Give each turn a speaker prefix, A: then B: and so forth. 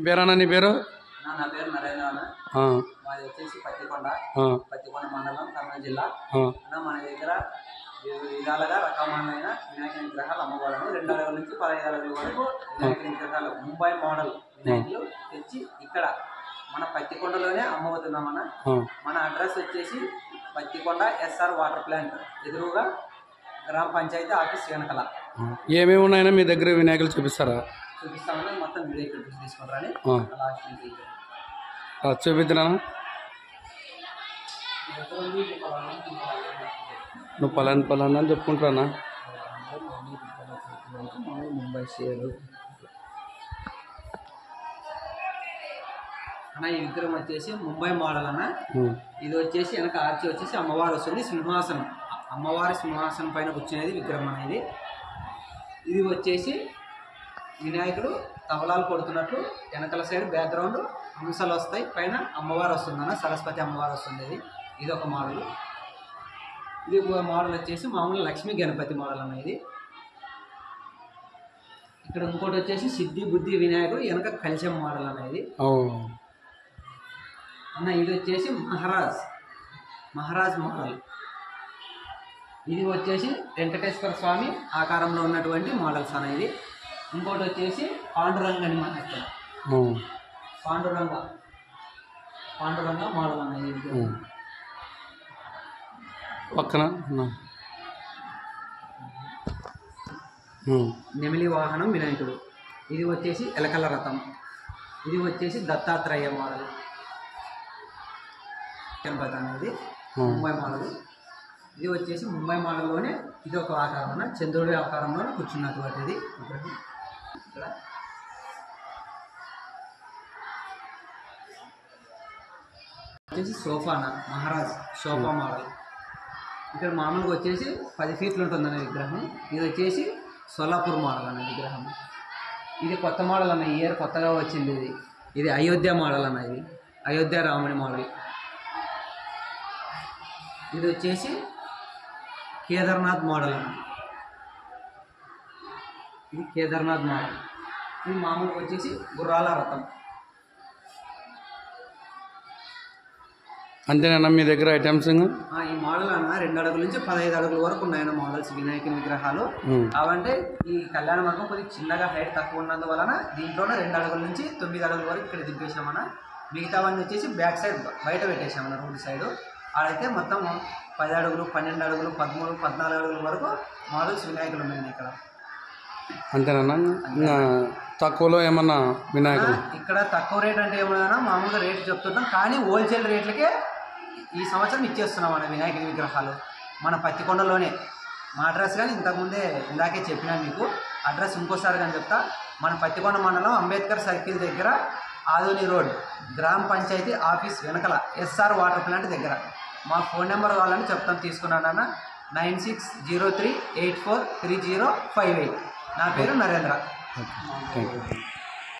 A: పేరన్నా నీ పేరు?
B: నా పేరు నరేంద్ర అన్న. మాది వచ్చేసి పత్తికొండ మండలం, కర్నూలు జిల్లా. మన దగ్గర విధాలుగా రకమైన వినాయక విగ్రహాలు అమ్మవాళ్ళను 2 అడుగుల నుంచి 15 అడుగుల వరకు వినాయక విగ్రహాలు ముంబై మోడల్ వినాయకులు తెచ్చి ఇక్కడ మన పత్తికొండలోనే అమ్మవుతున్నామన్న. మన అడ్రస్ వచ్చేసి పత్తికొండ ఎస్ఆర్ వాటర్ ప్లాంట్ ఎదురుగా గ్రామ పంచాయతీ ఆఫీస్ వెనకల.
A: ఏమేమి ఉన్నాయన్నా మీ దగ్గర వినాయకులు చూపిస్తారా?
B: చూపిస్తామని మొత్తం వీడియో ఇక్కడ తీసుకుంటారని
A: చూపిద్దా? నువ్వు పలానా అని చెప్పుకుంటారా?
B: ముంబై షేరు అన్న. ఈ విగ్రహం వచ్చేసి ముంబై మోడల్ అన్న. ఇది వచ్చేసి వెనక ఆర్చి వచ్చేసి అమ్మవారు వస్తుంది, సింహాసనం, అమ్మవారి సింహాసనం పైన కూర్చునేది విగ్రహం అనేది. ఇది వచ్చేసి వినాయకుడు తబలాలు కొడుతున్నట్లు వెనకల సైడ్ బ్యాక్గ్రౌండ్ అంశాలు వస్తాయి, పైన అమ్మవారు వస్తుందన్న, సరస్వతి అమ్మవారు వస్తుంది. ఇది ఒక మోడల్. ఇది మోడల్ వచ్చేసి మామూలు లక్ష్మీ గణపతి మోడల్ అనేది. ఇక్కడ ఇంకోటి వచ్చేసి సిద్ధి బుద్ధి వినాయకుడు వెనక కలశం మోడల్ అనేది అన్న. ఇది వచ్చేసి మహారాజ్ మోడల్. ఇది వచ్చేసి వెంకటేశ్వర స్వామి ఆకారంలో ఉన్నటువంటి మోడల్స్ అనేది. ఇంకోటి వచ్చేసి పాండురంగ అని మన ఇక్కడ పాండురంగ మోడల్ అనేది.
A: పక్కన
B: నెమిలి వాహనం వినాయకుడు. ఇది వచ్చేసి ఎలకల రథం. ఇది వచ్చేసి దత్తాత్రేయ మోడల్ గణపతి అనేది ముంబై మోడల్. ఇది వచ్చేసి ముంబై మోడల్లోనే ఇది ఒక ఆకారం, చంద్రుడి ఆకారంలో కూర్చున్నటువంటిది. ఇక్కడ వచ్చేసి సోఫానా మహారాజ్ సోఫా మోడల్. ఇక్కడ మామూలుగా వచ్చేసి 10 ఫీట్లు ఉంటుందన్న విగ్రహం. ఇది వచ్చేసి సోలాపూర్ మోడల్ అన్న విగ్రహం. ఇది కొత్త మోడల్ అన్న, ఇయర్ కొత్తగా వచ్చింది. ఇది అయోధ్య మోడల్ అన్న, ఇది అయోధ్య రాముని మోడల్. ఇది వచ్చేసి కేదార్నాథ్ మోడల్ అన్న, ఇది కేదార్నాథ్ మోడల్. ఇది మామూలుగా వచ్చేసి గుర్రాల రథం.
A: అంతేనా మీ దగ్గర ఐటమ్స్?
B: ఈ మోడల్ అన్న 2 అడుగుల నుంచి 15 అడుగుల వరకు ఉన్నాయన్న మోడల్స్ వినాయకుని విగ్రహాలు. అవంటే ఈ కళ్యాణ మండపం కొద్దిగా చిన్నగా హైట్ తక్కువ ఉన్నందువలన దీంట్లోనే 2 అడుగుల నుంచి 9 అడుగుల వరకు ఇక్కడ దింపేసామన్న. మిగతావన్నీ వచ్చేసి బ్యాక్ సైడ్ బయట పెట్టేసామన్న, రోడ్ సైడ్. ఆడైతే మొత్తం 10 అడుగులు, 12 అడుగులు, 13, 14 అడుగుల వరకు మోడల్స్ వినాయకులు ఉన్నాయి ఇక్కడ.
A: అంతేనా? తక్కువలో ఏమన్నా వినాయకులు?
B: ఇక్కడ తక్కువ రేట్ అంటే ఏమన్నా మామూలుగా రేట్ చెప్తున్నాం, కానీ హోల్సేల్ రేట్లకే ఈ సంవత్సరం ఇచ్చేస్తున్నాం అన్న వినాయకుని విగ్రహాలు మన పత్తికొండలోనే. మా అడ్రస్ కానీ ఇందాకే చెప్పినాను మీకు. అడ్రస్ ఇంకోసారి కానీ చెప్తా. మన పత్తికొండ మండలం అంబేద్కర్ సర్కిల్ దగ్గర ఆదోని రోడ్ గ్రామ పంచాయతీ ఆఫీస్ వెనకల ఎస్ఆర్ వాటర్ ప్లాంట్ దగ్గర. మా ఫోన్ నెంబర్ కావాలని చెప్తాను, తీసుకున్నానన్న. 9603843058. నా పేరు నరేంద్ర.
A: Thank you.